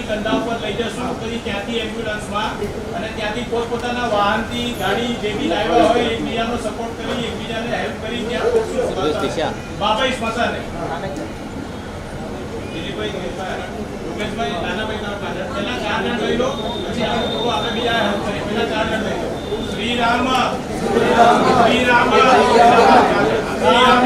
કંધા ઉપર લઈ જશું, પછી ત્યાંથી એમ્બ્યુલન્સમાં અને ત્યાંથી પોતપોતાના વાહનથી ગાડી જે બી લાવ્યા હોય એકબીજાનો સપોર્ટ કરી એકબીજાને હેલ્પ કરી ત્યાં પહોંચશું બાબાઈ સ્મશાને. યોગેશભાઈ નાનાભાઈ તમે પાછળ પેલા 4 જણ લઈ લો, પછી આપણે બીજા હેલ્પ કરીએ. પેલા 4 જણ લઈ લો. શ્રી રામ શ્રી રામ શ્રી રામ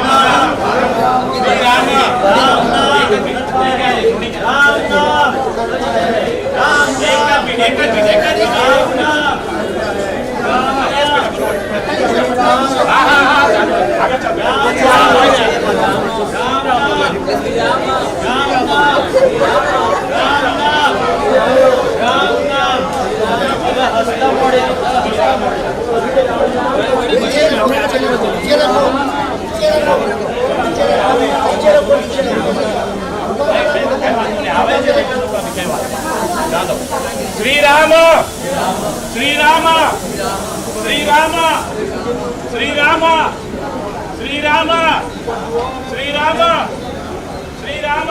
श्री राम श्री राम श्री राम श्री राम श्री राम श्री राम श्री राम